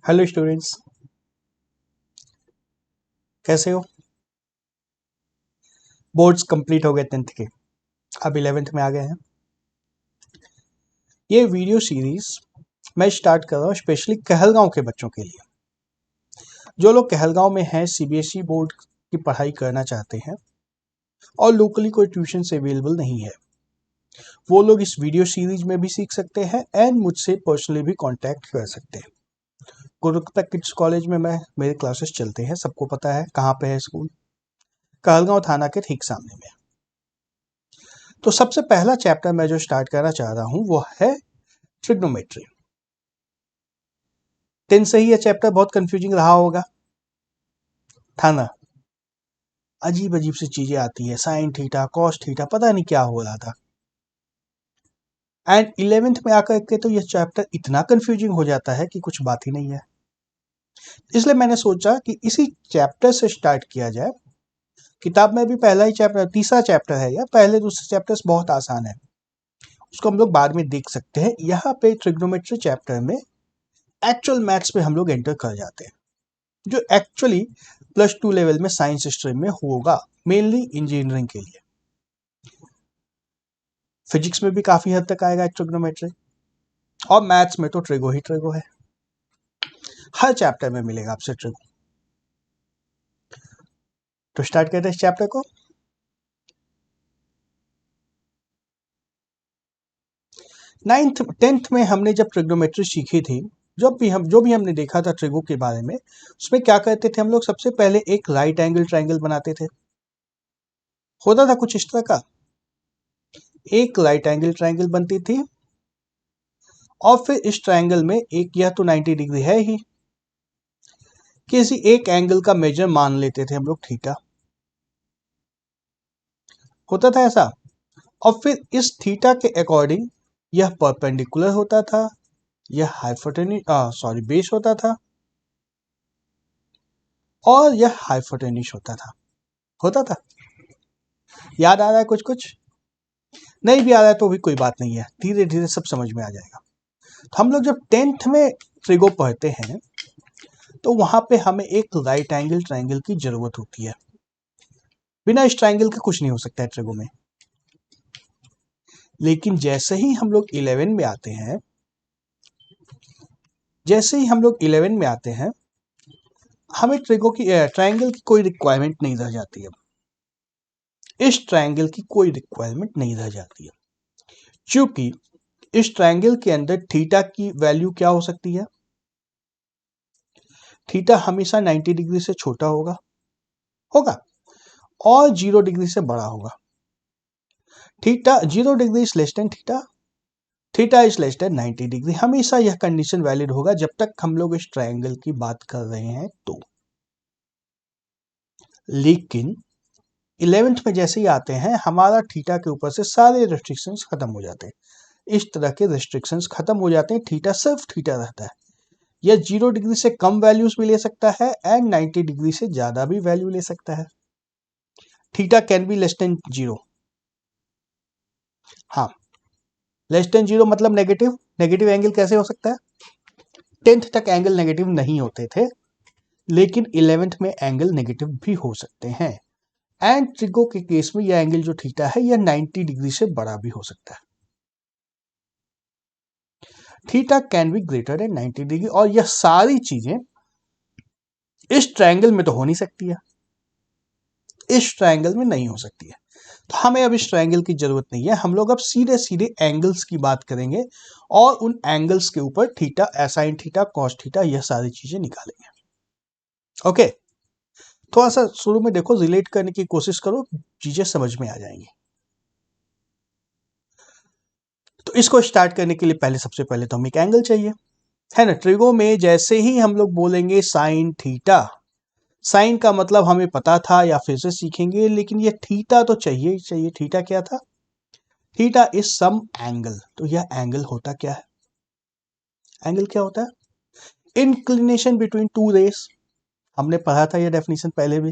Hello students, कैसे हो। Boards complete हो गए 10th के, अब 11th में आ गए हैं। ये वीडियो सीरीज मैं स्टार्ट कर रहा हूँ स्पेशली कहलगांव के बच्चों के लिए। जो लोग कहलगांव में हैं, सीबीएसई बोर्ड की पढ़ाई करना चाहते हैं और लोकली कोई ट्यूशन से अवेलेबल नहीं है, वो लोग इस वीडियो सीरीज में भी सीख सकते हैं एंड मुझसे पर्सनली भी कांटेक्ट कर सकते हैं। गुरुकृपा किड्स कॉलेज में मेरे क्लासेस चलते हैं, सबको पता है कहाँ पे है स्कूल, कहलगांव थाना के ठीक सामने में। तो सबसे पहला चैप्टर मैं जो स्टार्ट करना चाह रहा हूँ वो है ट्रिग्नोमेट्री। 10 से ही यह चैप्टर बहुत कंफ्यूजिंग रहा होगा, था ना। अजीब अजीब सी चीजें आती है, साइन थीटा कॉस थीटा, पता नहीं क्या हो रहा था। एंड 11th में आकर के तो यह चैप्टर इतना कंफ्यूजिंग हो जाता है कि कुछ बात ही नहीं है। इसलिए मैंने सोचा कि इसी चैप्टर से स्टार्ट किया जाए। किताब में भी पहला ही चैप्टर, तीसरा चैप्टर है, या पहले दूसरे चैप्टर्स बहुत आसान है, उसको हम लोग बाद में देख सकते हैं। यहाँ पे ट्रिग्नोमेट्री चैप्टर में एक्चुअल मैथ्स पे हम लोग एंटर कर जाते हैं, जो एक्चुअली +2 लेवल में साइंस स्ट्रीम में होगा, मेनली इंजीनियरिंग के लिए। फिजिक्स में भी काफी हद तक आएगा ट्रिग्नोमेट्री, और मैथ्स में तो ट्रिगो ही ट्रिगो है, हर चैप्टर में मिलेगा आपसे ट्रिगो। तो स्टार्ट करते हैं इस चैप्टर को। नाइन्थ 10th में हमने जब ट्रिग्नोमेट्री सीखी थी, जो भी हमने देखा था ट्रिगो के बारे में, उसमें क्या करते थे हम लोग, सबसे पहले एक राइट एंगल ट्रायंगल बनाते थे। होता था कुछ इस तरह का, एक राइट एंगल ट्रायंगल बनती थी, और फिर इस ट्रायंगल में एक, यह तो 90 डिग्री है ही, किसी एक एंगल का मेजर मान लेते थे हम लोग, थीटा। होता था ऐसा, और फिर इस थीटा के अकॉर्डिंग यह परपेंडिकुलर होता था, यह बेस होता था, और यह हाइपोटेन्यूज होता था। याद आ रहा है कुछ कुछ? नहीं भी आ रहा है तो भी कोई बात नहीं है, धीरे धीरे सब समझ में आ जाएगा। तो हम लोग जब 10th में ट्रिगो पढ़ते हैं तो वहां पे हमें एक राइट एंगल ट्रायंगल की जरूरत होती है। बिना इस ट्रायंगल के कुछ नहीं हो सकता है ट्रिगो में। लेकिन जैसे ही हम लोग 11 में आते हैं, हमें ट्रायंगल की कोई रिक्वायरमेंट नहीं रह जाती है। इस ट्रायंगल की कोई रिक्वायरमेंट नहीं रह जाती है, क्योंकि इस ट्रायंगल के अंदर थीटा की वैल्यू क्या हो सकती है? थीटा हमेशा 90 डिग्री से छोटा होगा और 0 डिग्री से बड़ा होगा। Theta 0 degree is less than theta is less than 90 degree. हमेशा यह कंडीशन वैलिड होगा जब तक हम लोग इस ट्रायंगल की बात कर रहे हैं तो। लेकिन 11th में जैसे ही आते हैं, हमारा थीटा के ऊपर से सारे रेस्ट्रिक्शंस खत्म हो जाते हैं। इस तरह के रेस्ट्रिक्शंस खत्म हो जाते हैं, थीटा सिर्फ थीटा रहता है। यह 0 डिग्री से कम वैल्यूज भी ले सकता है एंड 90 डिग्री से ज्यादा भी वैल्यू ले सकता है। Theta can be less than 0। हाँ, लेस देन 0 मतलब नेगेटिव एंगल कैसे हो सकता है? 10th तक एंगल नेगेटिव नहीं होते थे, लेकिन 11th में एंगल नेगेटिव भी हो सकते हैं। एंड ट्रिगो के केस में यह एंगल जो थीटा है, यह 90 डिग्री से बड़ा भी हो सकता है। Theta can be greater than 90 degree, और यह सारी चीजें इस ट्रायंगल में तो हो नहीं सकती है, इस ट्रायंगल में नहीं हो सकती है। तो हमें अब इस ट्रायंगल की जरूरत नहीं है, हम लोग अब सीधे सीधे एंगल्स की बात करेंगे और उन एंगल्स के ऊपर theta, sine theta, cos theta, यह सारी चीजें निकालेंगे। ओके, थोड़ा सा शुरू में देखो, रिलेट करने की कोशिश करो, चीजें समझ में आ जाएंगी। तो इसको स्टार्ट करने के लिए सबसे पहले तो हमें एक एंगल चाहिए, है ना। ट्रिगो में जैसे ही हम लोग बोलेंगे साइन थीटा, साइन का मतलब हमें पता था या फिर से सीखेंगे, लेकिन ये थीटा तो चाहिए ही चाहिए। थीटा क्या था? Theta is some angle. तो यह एंगल होता क्या है? एंगल क्या होता है? Inclination between two rays. हमने पढ़ा था यह डेफिनेशन पहले भी।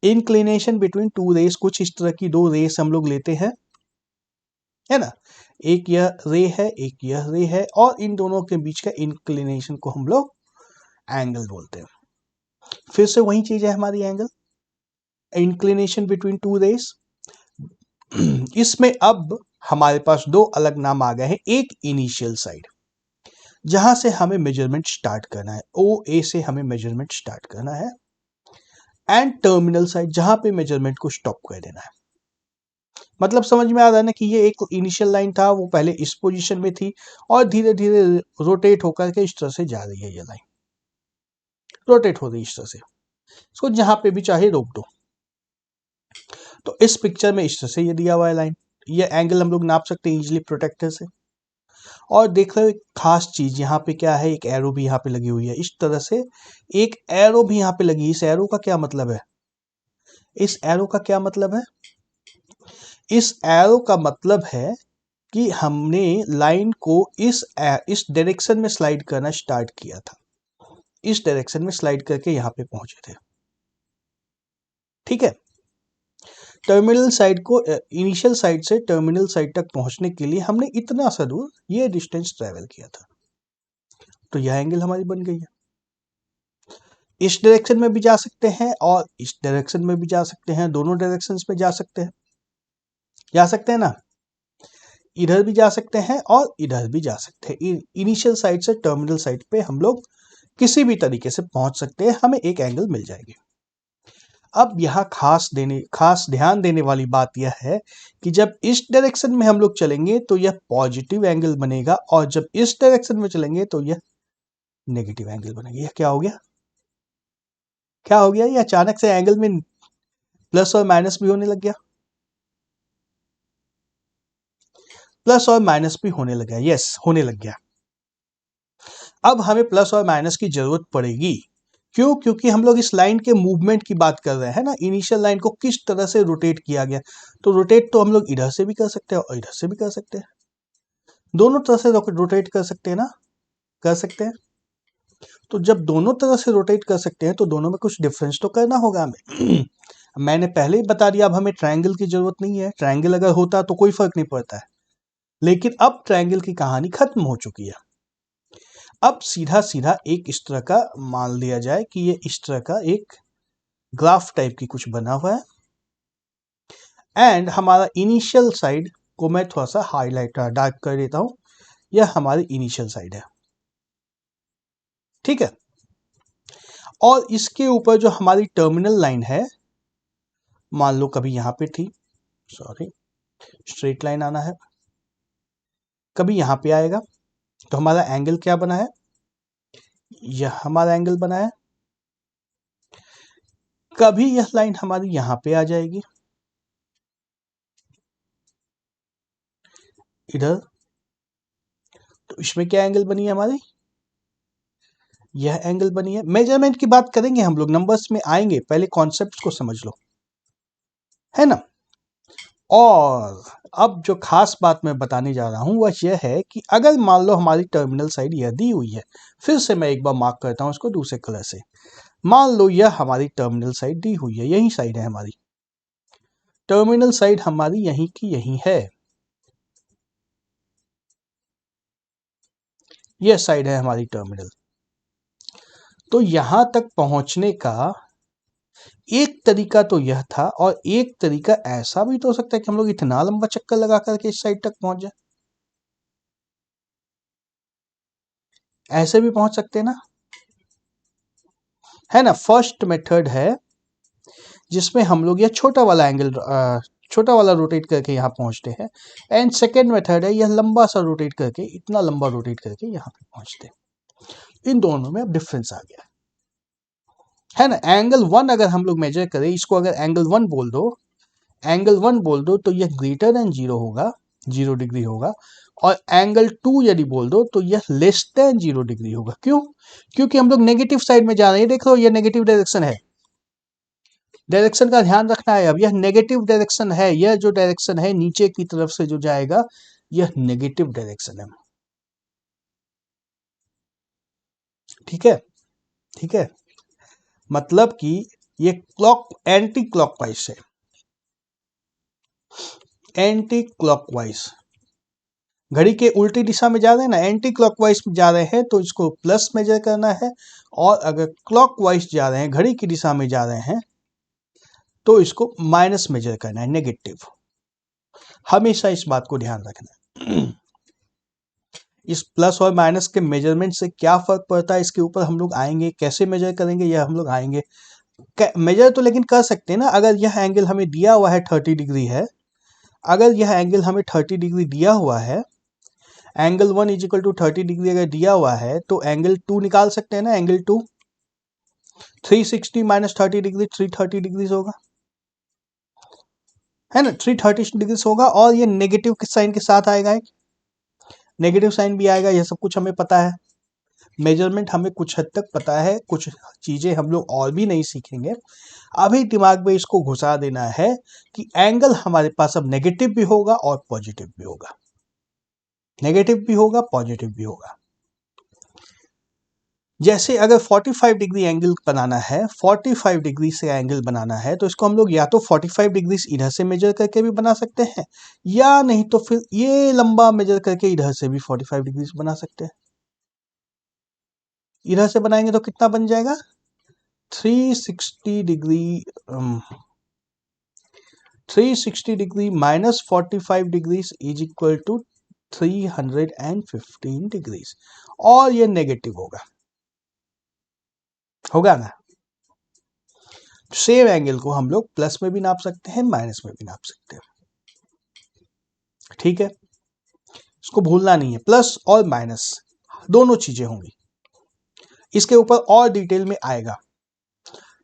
इंक्लिनेशन बिटवीन टू रेस, कुछ इस तरह की दो रेस हम लोग लेते हैं, है ना। एक यह रे है, एक यह रे है, और इन दोनों के बीच का इंक्लिनेशन को हम लोग एंगल बोलते हैं। फिर से वही चीज है हमारी angle, inclination between two rays. इसमें अब हमारे पास दो अलग नाम आ गए हैं। एक इनिशियल साइड जहां से हमें मेजरमेंट स्टार्ट करना है, ओ ए से हमें मेजरमेंट स्टार्ट करना है, एंड टर्मिनल साइड जहां पे मेजरमेंट को स्टॉप कर देना है। मतलब समझ में आ रहा है ना कि ये एक इनिशियल लाइन था, वो पहले इस पोजीशन में थी और धीरे धीरे रोटेट होकर के इस तरह से जा रही है। ये लाइन रोटेट हो रही है इस तरह से, इसको जहां पे भी चाहे रोक दो। तो इस पिक्चर में इस तरह से ये दिया हुआ है लाइन, ये एंगल हम लोग नाप सकते हैं इजीली प्रोटेक्टर से। और देख रहे हो एक खास चीज यहाँ पे क्या है, एक एरो भी यहाँ पे लगी हुई है। इस तरह से एक एरो भी यहाँ पे लगी। इस एरो का क्या मतलब है? इस एरो का क्या मतलब है? इस एरो का मतलब है कि हमने लाइन को इस डायरेक्शन में स्लाइड करना स्टार्ट किया था, इस डायरेक्शन में स्लाइड करके यहाँ पे पहुंचे थे। ठीक है, टर्मिनल साइड को इनिशियल साइड से टर्मिनल साइड तक पहुंचने के लिए हमने इतना सा दूर ये डिस्टेंस ट्रेवल किया था। तो यह एंगल हमारी बन गई है। इस डायरेक्शन में भी जा सकते हैं और इस डायरेक्शन में भी जा सकते हैं, दोनों डायरेक्शंस में जा सकते हैं ना। इधर भी जा सकते हैं और इधर भी जा सकते हैं। इनिशियल साइड से टर्मिनल साइड पे हम लोग किसी भी तरीके से पहुंच सकते हैं, हमें एक एंगल मिल जाएगी। अब यहाँ खास ध्यान देने वाली बात यह है कि जब इस डायरेक्शन में हम लोग चलेंगे तो यह पॉजिटिव एंगल बनेगा, और जब इस डायरेक्शन में चलेंगे तो यह नेगेटिव एंगल बनेगा। यह क्या हो गया? क्या हो गया? ये अचानक से एंगल में प्लस और माइनस भी होने लग गया। प्लस और माइनस भी होने लग गया। यस, होने लग गया। अब हमें प्लस और माइनस की जरूरत पड़ेगी। क्यों? क्योंकि हम लोग इस लाइन के मूवमेंट की बात कर रहे हैं ना। इनिशियल लाइन को किस तरह से रोटेट किया गया, तो रोटेट तो हम लोग इधर से भी कर सकते हैं और इधर से भी कर सकते हैं, दोनों तरह से रोटेट कर सकते हैं ना, कर सकते हैं। तो जब दोनों तरह से रोटेट कर सकते हैं तो दोनों में कुछ डिफरेंस तो करना होगा हमें। मैंने पहले ही बता दिया, अब हमें ट्रायंगल की जरूरत नहीं है। ट्रायंगल अगर होता तो कोई फर्क नहीं पड़ता है, लेकिन अब ट्रायंगल की कहानी खत्म हो चुकी है। अब सीधा सीधा एक इस तरह का मान लिया जाए कि ये इस तरह का एक ग्राफ टाइप की कुछ बना हुआ है, एंड हमारा इनिशियल साइड को मैं थोड़ा सा हाईलाइट डार्क कर देता हूं। यह हमारी इनिशियल साइड है। ठीक है, और इसके ऊपर जो हमारी टर्मिनल लाइन है, मान लो कभी यहां पे थी, सॉरी, स्ट्रेट लाइन आना है, कभी यहां पे आएगा, तो हमारा एंगल क्या बना है? यह हमारा एंगल बना है। कभी यह लाइन हमारी यहां पे आ जाएगी, इधर, तो इसमें क्या एंगल बनी है हमारी? यह एंगल बनी है। मेजरमेंट की बात करेंगे हम लोग, नंबर्स में आएंगे, पहले कॉन्सेप्ट को समझ लो, है ना। और अब जो खास बात मैं बताने जा रहा हूं वह यह है कि अगर मान लो हमारी टर्मिनल साइड यह दी हुई है, फिर से मैं एक बार मार्क करता हूं इसको दूसरे कलर से। मान लो यह हमारी टर्मिनल साइड दी हुई है, यही साइड है हमारी टर्मिनल साइड, हमारी यहीं की यहीं है, यह साइड है हमारी टर्मिनल। तो यहां तक पहुंचने का एक तरीका तो यह था, और एक तरीका ऐसा भी तो हो सकता है कि हम लोग इतना लंबा चक्कर लगा करके इस साइड तक पहुंच जाए। ऐसे भी पहुंच सकते हैं ना, है ना। फर्स्ट मेथड है जिसमें हम लोग यह छोटा वाला रोटेट करके यहाँ पहुंचते हैं, एंड सेकेंड मेथड है यह लंबा सा रोटेट करके, इतना लंबा रोटेट करके यहाँ पे पहुंचते हैं। इन दोनों में अब डिफरेंस आ गया, है ना। एंगल 1 अगर हम लोग मेजर करें, इसको अगर एंगल 1 बोल दो, एंगल 1 बोल दो, तो यह ग्रेटर देन 0 होगा, 0 डिग्री होगा। और एंगल 2 यदि बोल दो तो यह लेस देन 0 डिग्री होगा। क्यों? क्योंकि हम लोग नेगेटिव साइड में जा रहे हैं। देखो यह नेगेटिव डायरेक्शन है, डायरेक्शन का ध्यान रखना है। अब यह नेगेटिव डायरेक्शन है, यह जो डायरेक्शन है नीचे की तरफ से जो जाएगा, यह नेगेटिव डायरेक्शन है। ठीक है, ठीक है, मतलब कि ये एंटी क्लॉकवाइज है, एंटी क्लॉकवाइज। घड़ी के उल्टी दिशा में जा रहे हैं ना, एंटी क्लॉकवाइज जा रहे हैं तो इसको प्लस मेजर करना है, और अगर क्लॉकवाइज जा रहे हैं, घड़ी की दिशा में जा रहे हैं, तो इसको माइनस मेजर करना है, नेगेटिव। हमेशा इस बात को ध्यान रखना है। इस प्लस और माइनस के मेजरमेंट से क्या फर्क पड़ता है इसके ऊपर हम लोग आएंगे, कैसे मेजर करेंगे यह हम लोग आएंगे। मेजर तो लेकिन कर सकते हैं ना, अगर यह एंगल हमें दिया हुआ है 30 डिग्री है, अगर यह एंगल हमें 30 डिग्री दिया हुआ है, angle 1 is equal to 30 degree अगर दिया हुआ है, तो एंगल 2 निकाल सकते हैं ना, एंगल 2 360 माइनस 30 डिग्री 330 डिग्री होगा, है ना, 330 डिग्री होगा, और ये नेगेटिव साइन के साथ आएगा, एक नेगेटिव साइन भी आएगा। यह सब कुछ हमें पता है, मेजरमेंट हमें कुछ हद तक पता है, कुछ चीजें हम लोग और भी नहीं सीखेंगे। अभी दिमाग में इसको घुसा देना है कि एंगल हमारे पास अब नेगेटिव भी होगा और पॉजिटिव भी होगा, नेगेटिव भी होगा, पॉजिटिव भी होगा। जैसे अगर 45 डिग्री एंगल बनाना है, 45 डिग्री से एंगल बनाना है, तो इसको हम लोग या तो 45 डिग्री इधर से मेजर करके भी बना सकते हैं, या नहीं तो फिर ये लंबा मेजर करके इधर से भी 45 डिग्री बना सकते हैं। इधर से बनाएंगे तो कितना बन जाएगा, 360 degree 360 degree minus 45 degree is equal to 315 degree, और ये नेगेटिव होगा ना। सेम एंगल को हम लोग प्लस में भी नाप सकते हैं, माइनस में भी नाप सकते हैं, ठीक है। इसको भूलना नहीं है, प्लस और माइनस दोनों चीजें होंगी, इसके ऊपर और डिटेल में आएगा।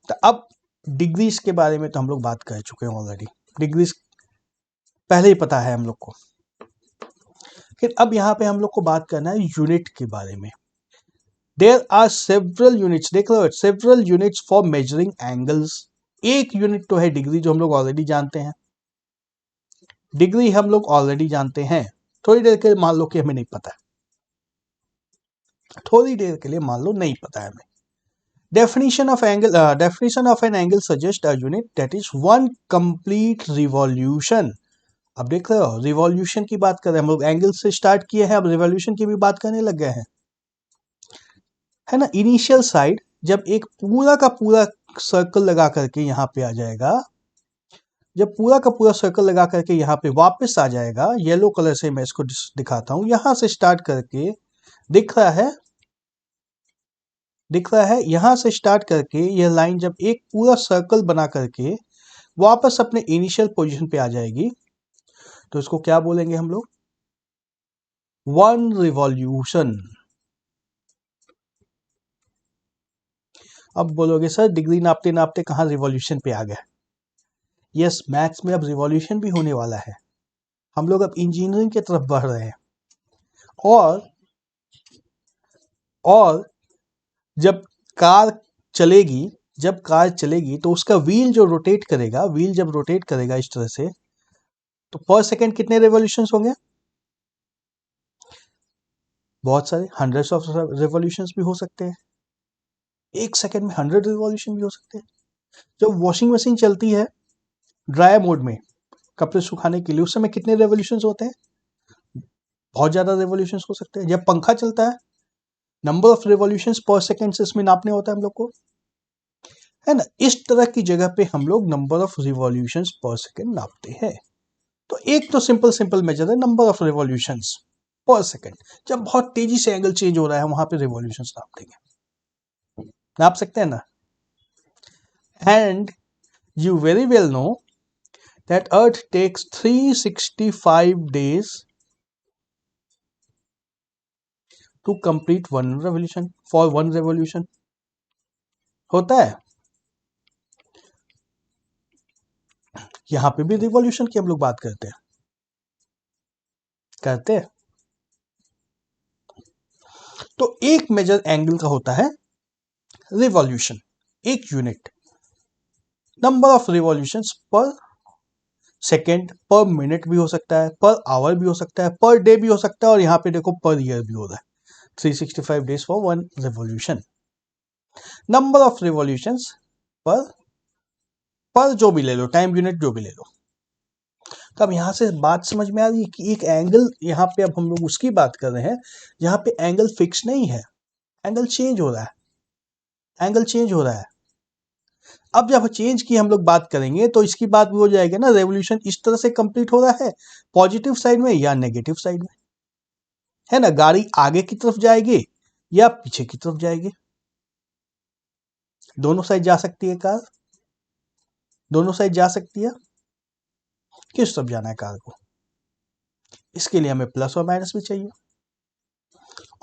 तो अब डिग्रीज के बारे में तो हम लोग बात कर चुके हैं ऑलरेडी, डिग्रीज पहले ही पता है हम लोग को। फिर अब यहाँ पे हम लोग को बात करना है यूनिट के बारे में। देयर आर सेवरल यूनिट्स, देख लो, several units for measuring angles. एक यूनिट तो है डिग्री, जो हम लोग ऑलरेडी जानते हैं, डिग्री हम लोग ऑलरेडी जानते हैं। थोड़ी देर के लिए मान लो कि हमें नहीं पता, थोड़ी देर के लिए मान लो नहीं पता है हमें। Definition of an angle suggests a unit that is one complete revolution। अब देख रहे हो, रिवॉल्यूशन की बात कर रहे हैं हम लोग, एंगल से स्टार्ट किए हैं, अब रिवॉल्यूशन की भी बात करने लग गए हैं, है ना। इनिशियल साइड जब एक पूरा का पूरा सर्कल लगा करके यहाँ पे आ जाएगा, जब पूरा का पूरा सर्कल लगा करके यहाँ पे वापस आ जाएगा, येलो कलर से मैं इसको दिखाता हूं, यहां से स्टार्ट करके दिख रहा है, यहां से स्टार्ट करके यह लाइन जब एक पूरा सर्कल बना करके वापस अपने इनिशियल पोजीशन पे आ जाएगी, तो इसको क्या बोलेंगे हम लोग, वन रिवॉल्यूशन। अब बोलोगे सर डिग्री नापते नापते कहां रिवॉल्यूशन पे आ गया। यस, मैथ्स में अब रिवॉल्यूशन भी होने वाला है, हम लोग अब इंजीनियरिंग की तरफ बढ़ रहे हैं। और जब कार चलेगी तो उसका व्हील जो रोटेट करेगा, व्हील जब रोटेट करेगा इस तरह से, तो पर सेकेंड कितने रेवोल्यूशंस होंगे, बहुत सारे, हंड्रेड्स ऑफ रेवोल्यूशंस भी हो सकते हैं, एक सेकेंड में 100 रिवॉल्यूशन भी हो सकते हैं। जब वॉशिंग मशीन चलती है ड्राई मोड में कपड़े सुखाने के लिए, उस समय कितने रेवोल्यूशंस होते हैं, बहुत ज्यादा रेवोल्यूशंस हो सकते हैं। जब पंखा चलता है, नंबर ऑफ रेवोल्यूशंस पर सेकेंड से इसमें नापने होता है हम लोग को, है ना। इस तरह की जगह पे हम लोग नंबर ऑफ रिवॉल्यूशंस पर सेकेंड नापते हैं। तो एक तो सिंपल मेजर है नंबर ऑफ रिवॉल्यूशंस पर सेकेंड, जब बहुत तेजी से एंगल चेंज हो रहा है वहां पे रिवॉल्यूशंस नाप देंगे, नाप सकते हैं ना। And you very well know that earth takes 365 days to complete one revolution, for one revolution होता है। यहां पे भी रिवॉल्यूशन की हम लोग बात करते हैं। तो एक मेजर एंगल का होता है रिवॉल्यूशन, एक यूनिट, नंबर ऑफ रिवॉल्यूशंस पर सेकेंड, पर मिनट भी हो सकता है, पर आवर भी हो सकता है, पर डे भी हो सकता है, और यहाँ पे देखो पर ईयर भी हो रहा है, 365 days for one revolution. Number of revolutions पर जो भी ले लो, टाइम यूनिट जो भी ले लो। तो अब यहाँ से बात समझ में आ रही है कि एक एंगल, यहाँ पे अब हम लोग उसकी बात कर रहे हैं जहाँ पे एंगल फिक्स नहीं है, एंगल चेंज हो रहा है, एंगल चेंज हो रहा है। अब जब चेंज की हम लोग बात करेंगे तो इसकी बात भी हो जाएगी ना, रेवोल्यूशन इस तरह से कंप्लीट हो रहा है, पॉजिटिव साइड में या नेगेटिव साइड में, है ना, गाड़ी आगे की तरफ जाएगी या पीछे की तरफ जाएगी, दोनों साइड जा सकती है कार, दोनों साइड जा सकती है। किस तरफ जाना है कार को, इसके लिए हमें प्लस और माइनस भी चाहिए।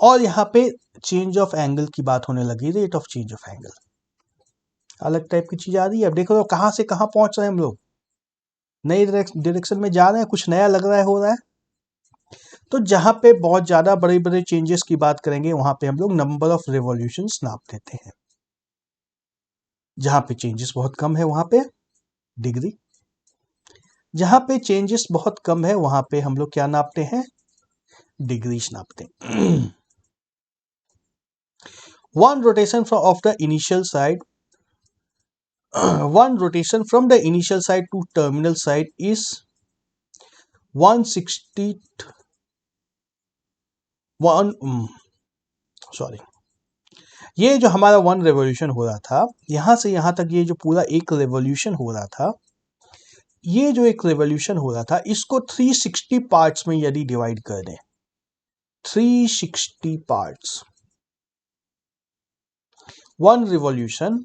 और यहाँ पे चेंज ऑफ एंगल की बात होने लगी, rate of change of angle, अलग टाइप की चीज आ रही है। अब देखो कहाँ से कहाँ पहुंच रहे हैं हम लोग, नई डायरेक्शन में जा रहे हैं, कुछ नया लग रहा है, हो रहा है। तो जहां पे बहुत ज्यादा बड़े बड़े चेंजेस की बात करेंगे वहां पे हम लोग नंबर ऑफ रिवॉल्यूशंस नाप देते हैं, जहां पे चेंजेस बहुत कम है वहां पे डिग्री, जहां पे चेंजेस बहुत कम है वहां पे हम लोग क्या नापते हैं, डिग्रीज नापते हैं। One rotation of the initial side, one rotation from the initial side to terminal side is 161 ये जो हमारा वन रेवोल्यूशन हो रहा था, यहां से यहां तक ये जो पूरा एक रेवोल्यूशन हो रहा था, ये जो एक रेवोल्यूशन हो रहा था, इसको 360 पार्ट्स में यदि डिवाइड कर दें, 360 parts, one revolution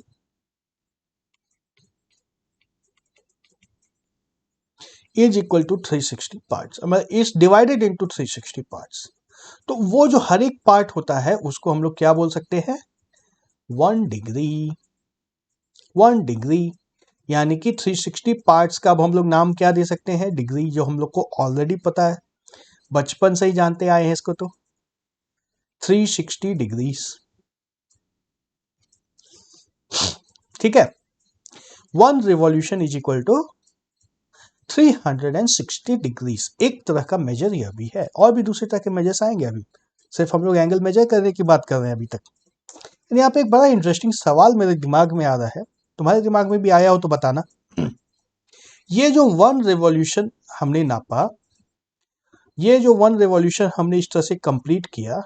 is equal to 360 parts, is divided into 360 parts. तो वो जो हर एक पार्ट होता है उसको हम लोग क्या बोल सकते हैं, 1 डिग्री, 1 डिग्री, यानी कि 360 पार्ट्स का अब हम लोग नाम क्या दे सकते हैं, डिग्री, जो हम लोग को ऑलरेडी पता है, बचपन से ही जानते आए हैं इसको, तो 360 डिग्रीज, ठीक है। 1 revolution is equal to 360 degrees, एक तरह का मेजर यह भी है, और भी दूसरी तरह के मेजर्स आएंगे, अभी सिर्फ हम लोग एंगल मेजर करने की बात कर रहे हैं अभी तक। यहाँ पे एक बड़ा इंटरेस्टिंग सवाल मेरे दिमाग में आ रहा है, तुम्हारे दिमाग में भी आया हो तो बताना। ये जो 1 रिवॉल्यूशन हमने नापा, ये जो 1 रिवॉल्यूशन हमने इस तरह से कंप्लीट किया,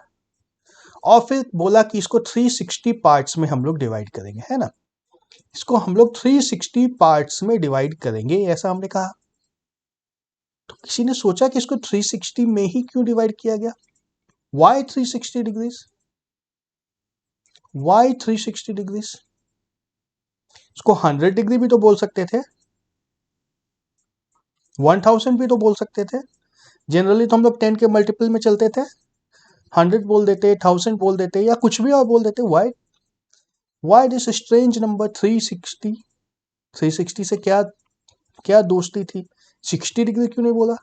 और फिर बोला कि इसको 360 पार्ट्स में हम लोग डिवाइड करेंगे, है ना, इसको हम लोग 360 पार्ट्स में डिवाइड करेंगे, ऐसा हमने कहा। तो किसी ने सोचा कि इसको 360 में ही क्यों डिवाइड किया गया, वाई 360 डिग्रीज, वाई 360 डिग्रीज, इसको 100 डिग्री भी तो बोल सकते थे, 1000 भी तो बोल सकते थे, जनरली तो हम लोग 10 के मल्टीपल में चलते थे, 100 बोल देते, 1000 बोल देते, या कुछ भी और बोल देते। वाई दिस स्ट्रेंज नंबर 360, 360 से क्या क्या दोस्ती थी, 60 डिग्री क्यों नहीं बोला,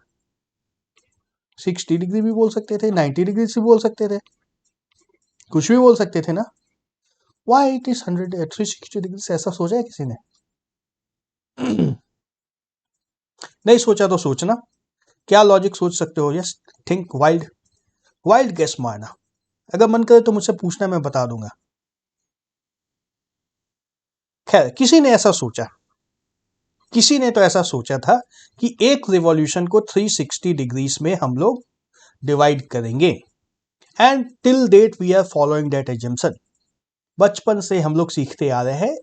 60 डिग्री भी बोल सकते थे, 90 डिग्री से बोल सकते थे, कुछ भी बोल सकते थे ना। वाई इट इज 360 डिग्री से, ऐसा सोचा है किसी ने? नहीं सोचा तो सोचना, क्या लॉजिक सोच सकते हो, yes think wild, wild guess मारना, अगर मन करे तो मुझसे पूछना, मैं बता दूंगा। खैर किसी ने ऐसा सोचा, किसी ने तो ऐसा सोचा था कि एक रिवॉल्यूशन को 360 डिग्रीज में हम लोग डिवाइड करेंगे, and till date we are following that assumption. बचपन से हम लोग सीखते आ रहे हैं,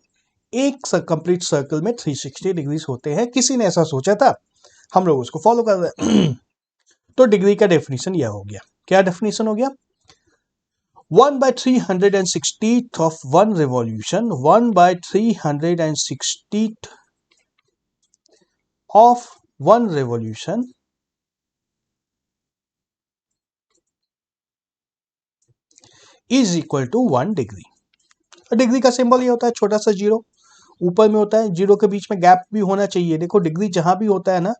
एक कंप्लीट सर्कल में 360 डिग्रीज होते हैं, किसी ने ऐसा सोचा था, हम लोग उसको फॉलो कर रहे हैं। तो डिग्री का डेफिनेशन यह हो गया, क्या डेफिनेशन हो गया, 1/360th of 1 revolution, 1/360th of 1 revolution is equal to 1 degree. Degree का सिंबल ये होता है छोटा सा जीरो, ऊपर में होता है, जीरो के बीच में गैप भी होना चाहिए। देखो डिग्री जहां भी होता है ना,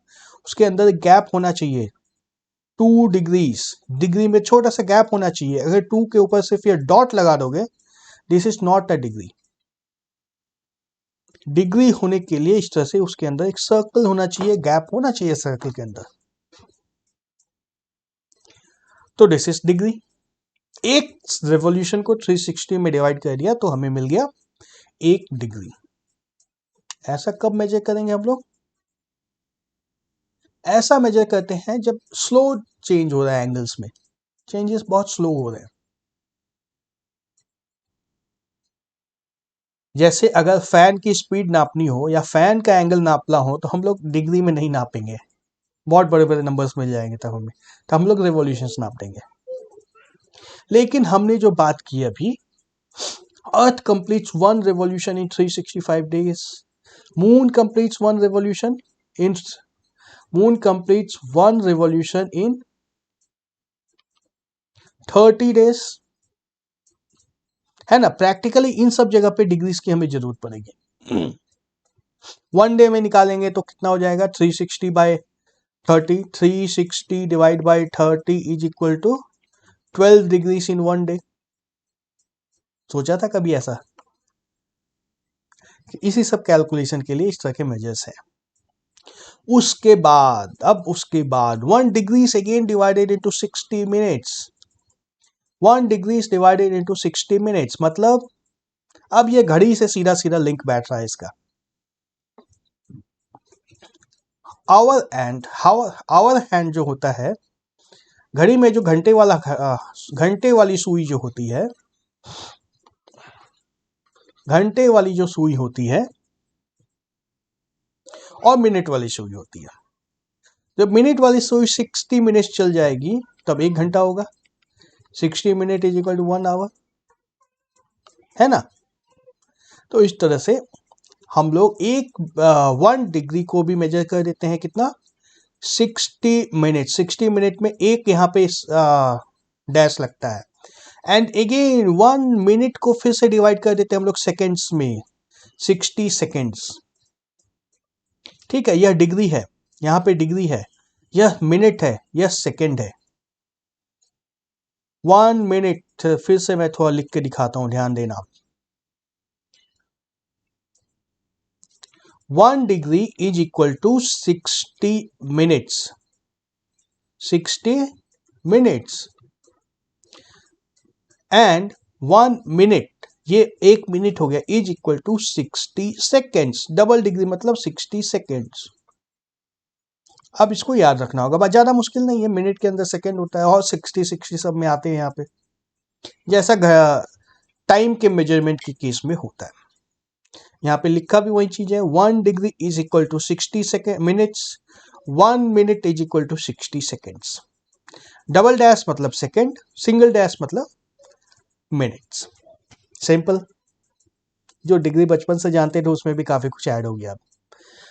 उसके अंदर एक गैप होना चाहिए, 2 डिग्रीज, डिग्री में छोटा सा गैप होना चाहिए। अगर 2 के ऊपर सिर्फ ये डॉट लगा दोगे, this is not a degree. Degree होने के लिए इस तरह से उसके अंदर एक सर्कल होना चाहिए, गैप होना चाहिए सर्कल के अंदर, तो दिस इज डिग्री। एक रेवोल्यूशन को 360 में डिवाइड कर दिया तो हमें मिल गया 1 डिग्री। ऐसा कब मेजर करेंगे हम लोग, ऐसा मेजर करते हैं जब स्लो चेंज हो रहा है, एंगल्स में चेंजेस बहुत स्लो हो रहे हैं। जैसे अगर फैन की स्पीड नापनी हो या फैन का एंगल नापना हो तो हम लोग डिग्री में नहीं नापेंगे, बहुत बड़े बड़े नंबर्स मिल जाएंगे तब हमें, तो हम लोग रेवोल्यूशंस नाप देंगे। लेकिन हमने जो बात की अभी, earth completes one revolution in 365 days, moon completes one revolution in moon completes one revolution in 30 days, है ना। प्रैक्टिकली इन सब जगह पे डिग्रीज की हमें जरूरत पड़ेगी। वन डे में निकालेंगे तो कितना हो जाएगा, 360 by 30, 360 divide by 30 is equal to 12 degrees in one day. सोचा था कभी ऐसा? इसी सब कैलकुलेशन के लिए इस तरह के मेजर्स हैं। उसके बाद 1 degrees again divided into 60 minutes, 1 degrees divided into 60 minutes, मतलब अब ये घड़ी से सीधा सीधा लिंक बैठ रहा है इसका। आवर हैंड जो होता है घड़ी में, जो घंटे वाली सुई जो होती है, घंटे वाली जो सुई होती है और मिनट वाली सुई होती है। जब मिनट वाली सुई 60 मिनट चल जाएगी तब 1 घंटा होगा। 60 minute is equal to 1 hour, है ना। तो इस तरह से हम लोग 1 डिग्री को भी मेजर कर देते हैं कितना, 60 मिनट। 60 मिनट में एक यहाँ पे डैश लगता है, एंड अगेन 1 मिनट को फिर से डिवाइड कर देते हैं हम लोग सेकेंड्स में, 60 सेकेंड्स। ठीक है, यह डिग्री है, यहाँ पे डिग्री है, यह मिनट है, यह सेकेंड है। 1 मिनट, फिर से मैं थोड़ा लिख के दिखाता हूं, ध्यान देना। 1 degree is equal to 60 minutes, 60 minutes, and 1 minute, ये 1 मिनट हो गया, is equal to 60 seconds. Double degree मतलब 60 सेकेंड्स। अब इसको याद रखना होगा, बस ज्यादा मुश्किल नहीं है, मिनट के अंदर सेकेंड होता है और 60 सब में आते हैं यहाँ पे, जैसा टाइम के मेजरमेंट के केस में होता है। यहाँ पे लिखा भी वही चीज है, 1 degree is equal to 60 second minutes, 1 minute is equal to 60 seconds. Double dash मतलब सेकेंड, सिंगल डैश मतलब मिनट्स। सिंपल। जो डिग्री बचपन से जानते थे उसमें भी काफी कुछ ऐड हो गया।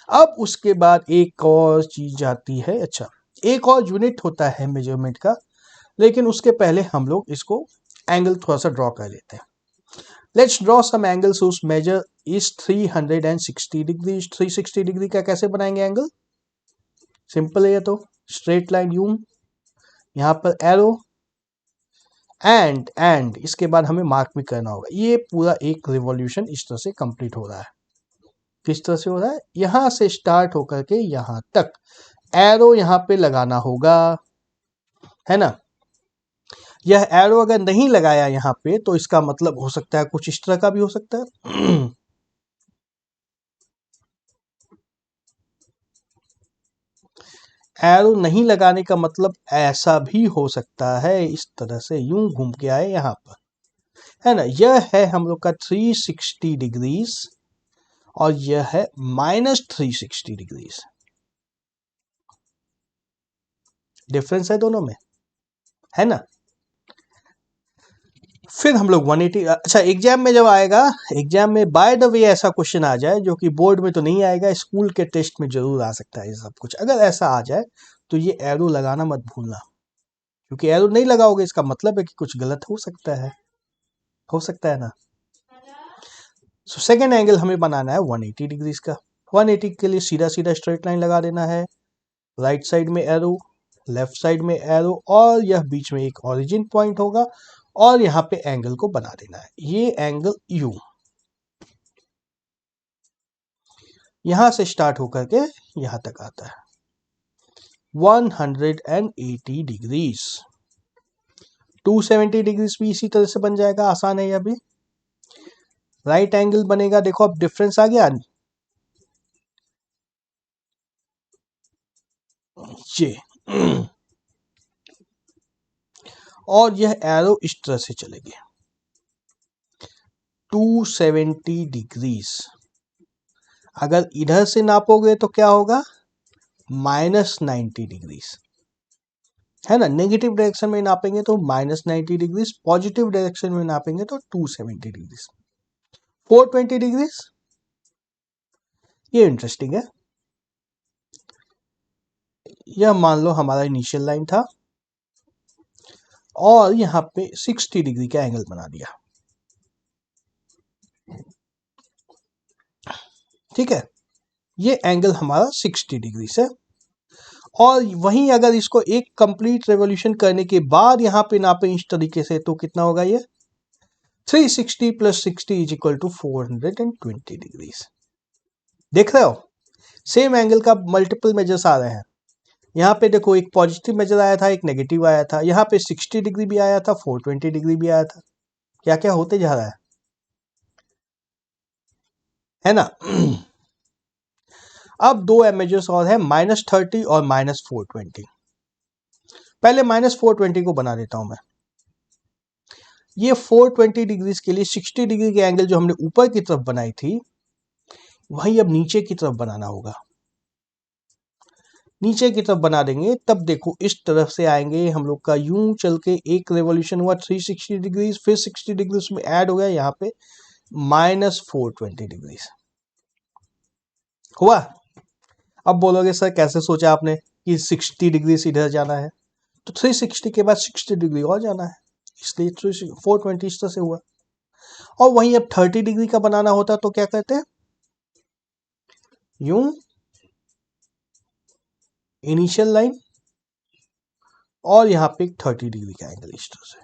अब उसके बाद एक और चीज आती है, अच्छा एक और यूनिट होता है मेजरमेंट का, लेकिन उसके पहले हम लोग इसको एंगल थोड़ा सा ड्रॉ कर लेते हैं। Let's draw some angles whose measure is 360 degree. 360 degree का कैसे बनाएंगे एंगल? सिंपल है ये तो, स्ट्रेट लाइन यूं, यहां पर एरो, एंड इसके बाद हमें मार्क भी करना होगा। ये पूरा एक रिवॉल्यूशन इस तरह से कंप्लीट हो रहा है। किस तरह से हो रहा है? यहां से स्टार्ट होकर के यहां तक एरो यहां पे लगाना होगा, है ना। यह एरो अगर नहीं लगाया यहां पे तो इसका मतलब हो सकता है कुछ इस तरह का भी हो सकता है। एरो नहीं लगाने का मतलब ऐसा भी हो सकता है, इस तरह से यूं घूम के आए यहां पर, है ना। यह है हम लोग का 360 डिग्रीज और यह है -360 डिग्रीज। डिफरेंस है दोनों में, है ना। फिर हम लोग 180, अच्छा एग्जाम में जब आएगा, एग्जाम में बाय द वे ऐसा क्वेश्चन आ जाए जो कि बोर्ड में तो नहीं आएगा, स्कूल के टेस्ट में जरूर आ सकता है ये सब कुछ। अगर ऐसा आ जाए तो ये एरो लगाना मत भूलना, क्योंकि एरो नहीं लगाओगे इसका मतलब है कि कुछ गलत हो सकता है, हो सकता है ना। सो सेकेंड एंगल हमें बनाना है 180 डिग्रीज का। 180 के लिए सीधा सीधा स्ट्रेट लाइन लगा देना है, राइट साइड में एरो, लेफ्ट साइड में एरो, और यह बीच में एक ओरिजिन पॉइंट होगा और यहाँ पे एंगल को बना देना है। ये एंगल यू यहां से स्टार्ट होकर के यहां तक आता है 180 डिग्रीज। 270 डिग्रीज भी इसी तरह से बन जाएगा, आसान है यह भी। राइट एंगल बनेगा, देखो अब डिफरेंस आ गया। ये और यह एरो इस तरह से चलेगी 270 डिग्रीज। अगर इधर से नापोगे तो क्या होगा -90 डिग्रीज, है ना। नेगेटिव डायरेक्शन में नापेंगे तो -90 डिग्रीज, पॉजिटिव डायरेक्शन में नापेंगे तो 270 डिग्रीज, 420 डिग्रीज। ये इंटरेस्टिंग है। यह मान लो हमारा इनिशियल लाइन था और यहां पे 60 डिग्री का एंगल बना दिया, ठीक है। ये एंगल हमारा 60 डिग्री से, और वहीं अगर इसको एक कंप्लीट रेवोल्यूशन करने के बाद यहां पे नापे इस तरीके से तो कितना होगा ये 360 + 60 = 420 डिग्रीज। देख रहे हो, सेम एंगल का मल्टीपल मेजर्स आ रहे हैं। यहाँ पे देखो एक पॉजिटिव मेजर आया था, एक नेगेटिव आया था, यहाँ पे 60 डिग्री भी आया था, 420 डिग्री भी आया था। क्या क्या होते जा रहा है ना। अब दो मेजर्स और है, -30 और -420। पहले -420 को बना देता हूं मैं। ये 420 डिग्रीज के लिए 60 डिग्री के एंगल जो हमने ऊपर की तरफ बनाई थी वही अब नीचे की तरफ बनाना होगा। नीचे की तरफ बना देंगे तब देखो इस तरफ से आएंगे हम लोग का, यूं चल के एक रेवोल्यूशन हुआ 360 डिग्रीज, फिर 60 डिग्रीज में ऐड हो गया यहाँ पे -420 डिग्रीज हुआ। अब बोलोगे सर कैसे सोचा आपने कि 60 डिग्री से इधर जाना है, तो 360 के बाद 60 डिग्री और जाना है, इसलिए 420 इस तरह से हुआ। और वहीं अब 30 डिग्री का बनाना होता तो क्या कहते हैं, यूं इनिशियल लाइन और यहां पे 30 डिग्री का एंगल इस तरह से,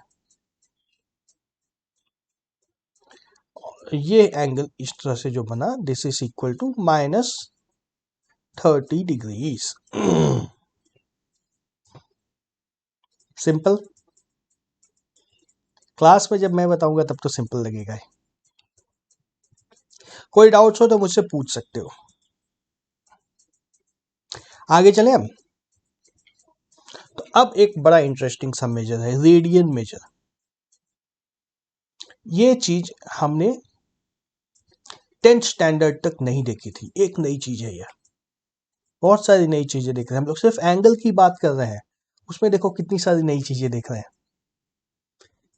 ये एंगल इस तरह से जो बना this is equal to -30 degrees. Simple. Class में जब मैं बताऊंगा तब तो सिंपल लगेगा ही। कोई डाउट्स हो तो मुझसे पूछ सकते हो। आगे चले हम। तो अब एक बड़ा इंटरेस्टिंग सा मेजर है रेडियन मेजर। ये चीज हमने 10th स्टैंडर्ड तक नहीं देखी थी, एक नई चीज है यह। बहुत सारी नई चीजें देख रहे हैं हम लोग, सिर्फ एंगल की बात कर रहे हैं, उसमें देखो कितनी सारी नई चीजें देख रहे हैं।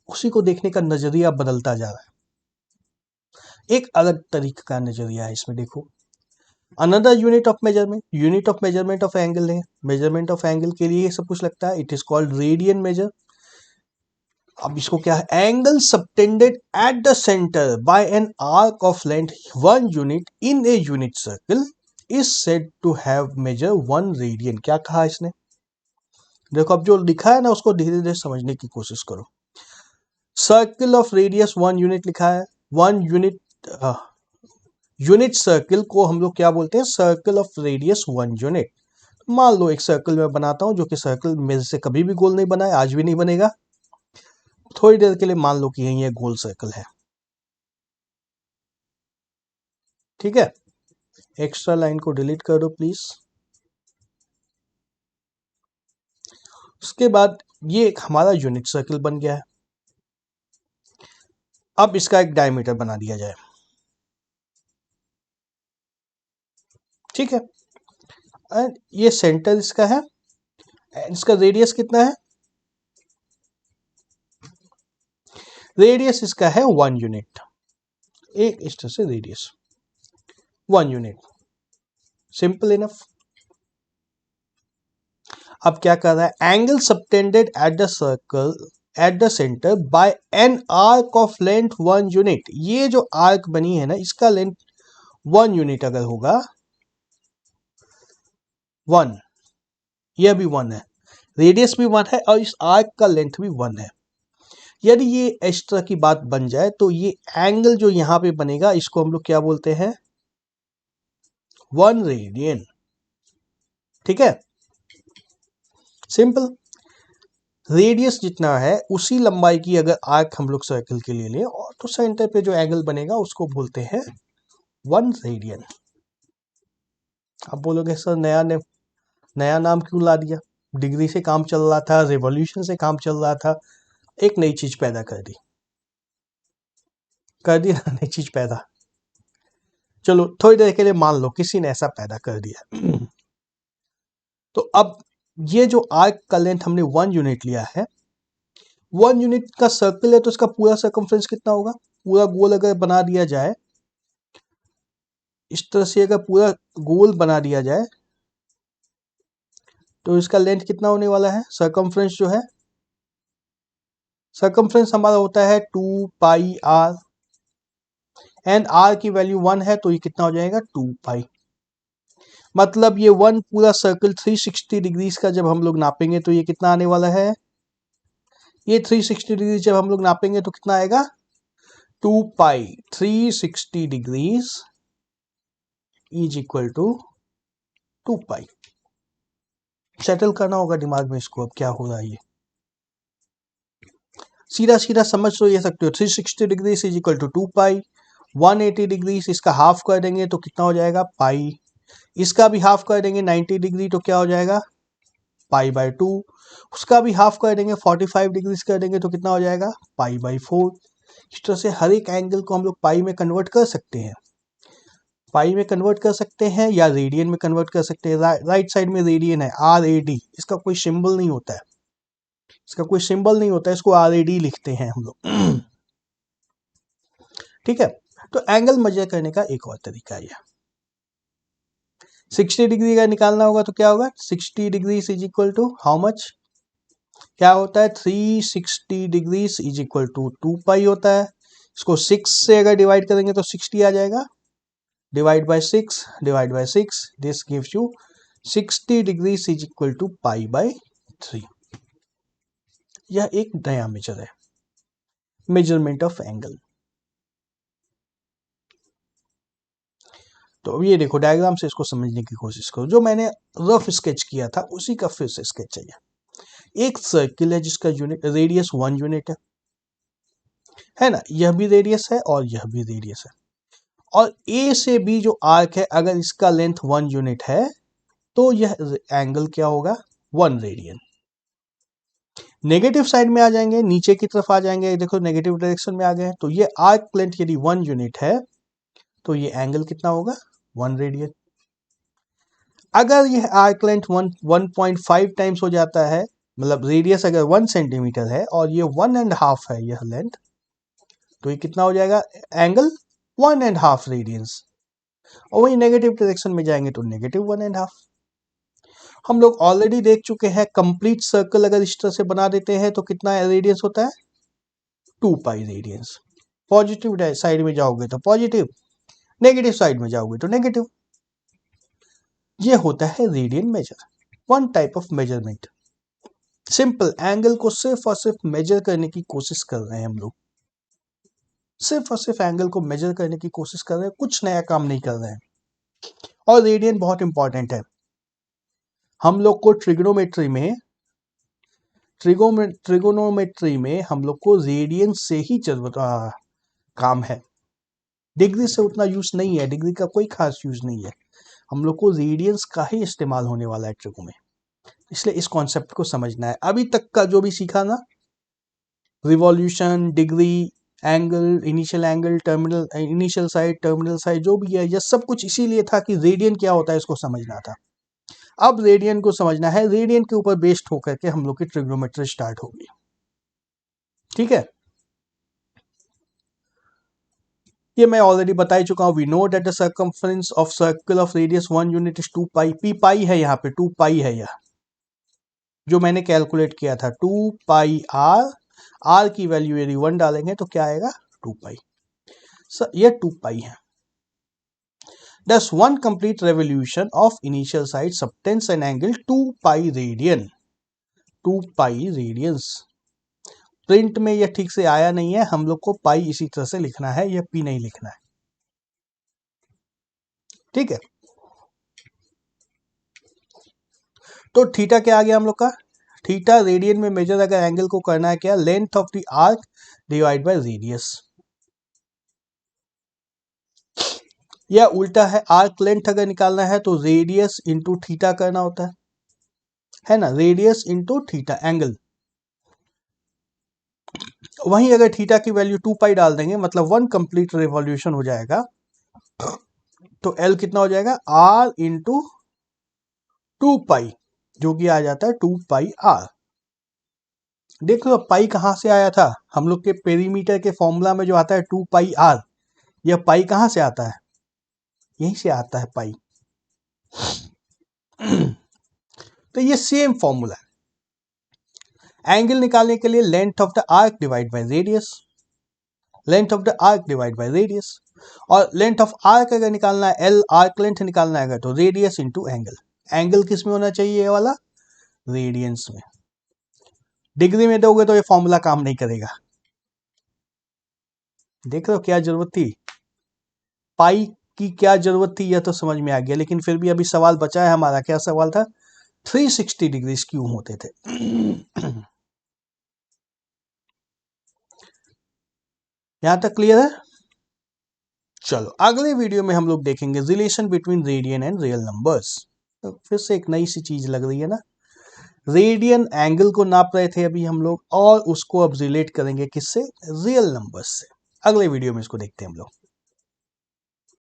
उसी को देखने का नजरिया बदलता जा रहा है, एक अलग तरीके का नजरिया है इसमें। देखो another unit of measurement of angle है। मेजरमेंट ऑफ एंगल के लिए सब कुछ लगता है, it is called radian measure. अब इसको क्या है, angle subtended at the centre by an arc of length 1 unit in a unit circle is said to have measure 1 radian. क्या कहा इसने, देखो अब जो लिखा है ना उसको धीरे धीरे समझने की कोशिश करो। सर्कल ऑफ रेडियस 1 यूनिट लिखा है, 1 यूनिट सर्कल को हम लोग क्या बोलते हैं, सर्कल ऑफ रेडियस 1 यूनिट। मान लो एक सर्कल में बनाता हूं, जो कि सर्कल मेरे से कभी भी गोल नहीं बना है, आज भी नहीं बनेगा। थोड़ी देर के लिए मान लो कि यही गोल सर्कल है, ठीक है। एक्स्ट्रा लाइन को डिलीट कर दो प्लीज। उसके बाद ये एक हमारा यूनिट सर्कल बन गया है। अब इसका एक डायमीटर बना दिया जाए, ठीक है। एंड ये सेंटर इसका है, इसका रेडियस कितना है, रेडियस इसका है 1 यूनिट। एक इस तरह से रेडियस 1 यूनिट, सिंपल इनफ। अब क्या कर रहा है, angle subtended at the circle at the centre by an arc of length 1 unit. ये जो आर्क बनी है ना, इसका लेंथ 1 यूनिट अगर होगा, 1, यह भी 1 है, रेडियस भी 1 है और इस आर्क का लेंथ भी 1 है। यदि ये इस तरह की बात बन जाए तो ये एंगल जो यहां पे बनेगा इसको हम लोग क्या बोलते हैं, 1 रेडियन, ठीक है। सिंपल। रेडियस जितना है उसी लंबाई की अगर आर्क हम लोग सर्कल के लिए लें और तो सेंटर पे जो एंगल बनेगा उसको बोलते हैं 1 रेडियन। अब बोलोगे सर नया नया नाम क्यों ला दिया? डिग्री से काम चल रहा था, रेवोल्यूशन से काम चल रहा था, एक नई चीज पैदा कर दी ना, नई चीज पैदा। चलो थोड़ी देर के लिए मान लो किसी ने ऐसा पैदा कर दिया। तो अब ये जो आर्क का लेंथ हमने 1 यूनिट लिया है, 1 यूनिट का सर्कल है तो इसका पूरा सर्कमफ्रेंस कितना होगा? पूरा गोल अगर बना दिया जाए, इस तरह से अगर पूरा गोल बना दिया जाए तो इसका लेंथ कितना होने वाला है? सर्कमफ्रेंस जो है, सर्कमफ्रेंस हमारा होता है 2 पाई आर, एंड आर की वैल्यू 1 है तो ये कितना हो जाएगा? 2 पाई। मतलब ये 1 पूरा सर्कल 360 डिग्रीज का जब हम लोग नापेंगे तो ये कितना आने वाला है? ये 360 डिग्री जब हम लोग नापेंगे तो कितना आएगा? 2 pi 360 degrees is equal to 2 pi. Settle करना होगा दिमाग में इसको, अब क्या हो रहा है ये सीधा सीधा समझ तो ये सकते हो। 360 degrees is equal to 2 pi, 180 degrees इसका हाफ कर देंगे तो कितना हो जाएगा? पाई। इसका भी हाफ कर देंगे 90 डिग्री तो क्या हो जाएगा? Pi by 2। उसका भी हाफ कर देंगे 45 डिग्रीज कर देंगे तो कितना हो जाएगा? Pi by 4। इस तरह से हर एक एंगल को हम लोग पाई में कन्वर्ट कर सकते हैं, पाई में कन्वर्ट कर सकते हैं या रेडियन में कन्वर्ट कर सकते हैं। राइट साइड में रेडियन है, RAD, इसका कोई सिंबल नहीं होता है, इसका कोई सिंबल नहीं होता है, इसको RAD लिखते हैं हम लोग। ठीक है, तो एंगल मेजर करने का एक और तरीका है। 60 डिग्री का निकालना होगा तो क्या होगा? 60 degree is equal to how much? क्या होता है? 360 degree is equal to 2 pi होता है। इसको 6 से अगर डिवाइड करेंगे तो 60 आ जाएगा। Divide by 6, this gives you 60 degree is equal to pi by 3। यह एक नया मेजर है, मेजरमेंट ऑफ एंगल। तो अब ये देखो डायग्राम से इसको समझने की कोशिश करो। जो मैंने रफ स्केच किया था उसी का फिर से स्केच चाहिए। एक सर्किल है जिसका यूनिट रेडियस 1 यूनिट है ना, यह भी रेडियस है और यह भी रेडियस है। और ए से बी जो आर्क है, अगर इसका लेंथ 1 यूनिट है तो यह एंगल क्या होगा? 1 रेडियन। नेगेटिव साइड में आ जाएंगे, नीचे की तरफ आ जाएंगे, देखो नेगेटिव डायरेक्शन में आ गए, तो ये आर्क लेंथ यदि 1 यूनिट है तो ये एंगल कितना होगा? 1 रेडियन। अगर यह आर्क लेंथ 1.5 टाइम्स हो जाता है, मतलब रेडियस अगर 1 सेंटीमीटर है और ये 1.5 है यह लेंथ, तो ये कितना हो जाएगा? Angle 1.5 radians. और वही नेगेटिव डायरेक्शन में जाएंगे तो नेगेटिव 1.5। हम लोग ऑलरेडी देख चुके हैं, कंप्लीट सर्कल अगर इस तरह से बना देते हैं तो कितना रेडियंस होता है? 2 पाई रेडियंस। पॉजिटिव साइड में जाओगे तो पॉजिटिव, नेगेटिव साइड में जाओगे तो नेगेटिव। ये होता है radian major, one type of measurement. Simple angle को सिर्फ और सिर्फ मेजर करने की कोशिश कर रहे हैं हम लोग, सिर्फ और सिर्फ एंगल को मेजर करने की कोशिश कर रहे हैं, कुछ नया काम नहीं कर रहे हैं। और रेडियन बहुत इंपॉर्टेंट है। हम लोग को ट्रिगोनोमेट्री में हम लोग को रेडियन से ही काम है। डिग्री से उतना यूज नहीं है, डिग्री का कोई खास यूज नहीं है। हम लोग को रेडियंस का ही इस्तेमाल होने वाला है ट्रिगो में, इसलिए इस कॉन्सेप्ट को समझना है। अभी तक का जो भी सीखा ना, revolution, degree, angle, initial angle, terminal, initial side, terminal side, जो भी है यह सब कुछ इसीलिए था कि रेडियन क्या होता है इसको समझना था। अब रेडियन को समझना है, रेडियन के ऊपर बेस्ड होकर के हम लोग की ट्रिग्नोमेट्री स्टार्ट होगी। ठीक है, ये मैं ऑलरेडी बता ही चुका हूं। We know that the circumference of circle of radius 1 unit is 2 pi. P pi है, यहाँ पे 2 पाई है, यह जो मैंने कैलकुलेट किया था 2 पाई आर। आर की वैल्यू यदि 1 डालेंगे तो क्या आएगा? 2 पाई। ये 2 पाई है। Thus, one complete revolution of initial side subtends an angle 2 pi radian. 2 pi radians. Print में यह ठीक से आया नहीं है, हम लोग को पाई इसी तरह से लिखना है, यह पी नहीं लिखना है। ठीक है, तो थीटा क्या आ गया हम लोग का? थीटा रेडियन में मेजर अगर एंगल को करना है क्या? Length of the arc divide by radius. या उल्टा है, आर्क लेंथ अगर निकालना है तो रेडियस इंटू थीटा करना होता है। है ना, रेडियस इंटू थीटा एंगल। वहीं अगर थीटा की वैल्यू 2 पाई डाल देंगे मतलब 1 कंप्लीट रिवॉल्यूशन हो जाएगा, तो एल कितना हो जाएगा, आर इंटू 2 पाई, जो कि आ जाता है 2 पाई आर। देख लो पाई कहां से आया था, हम लोग के पेरीमीटर के फॉर्मूला में जो आता है 2 पाई आर, यह पाई कहां से आता है, यहीं से आता है पाई। तो ये सेम फॉर्मूला है। एंगल निकालने के लिए length of the arc divide by radius, length of the arc divide by radius, और लेंथ ऑफ आर्क अगर निकालना है, एल आर्क लेंथ निकालना है तो रेडियस इंटू एंगल। एंगल किस में होना चाहिए, ये वाला रेडियंस में। डिग्री में दोगे तो ये फॉर्मूला काम नहीं करेगा। देख लो क्या जरूरत थी, पाई की क्या जरूरत थी, यह तो समझ में आ गया, लेकिन फिर भी अभी सवाल बचा है हमारा। क्या सवाल था, 360 डिग्री क्यों होते थे। यहां तक क्लियर है। चलो अगले वीडियो में हम लोग देखेंगे relation between radian and real numbers. तो फिर से एक नई सी चीज लग रही है ना, रेडियन एंगल को नाप रहे थे अभी हम लोग, और उसको अब रिलेट करेंगे किससे, रियल नंबर्स से। अगले वीडियो में इसको देखते हैं हम लोग।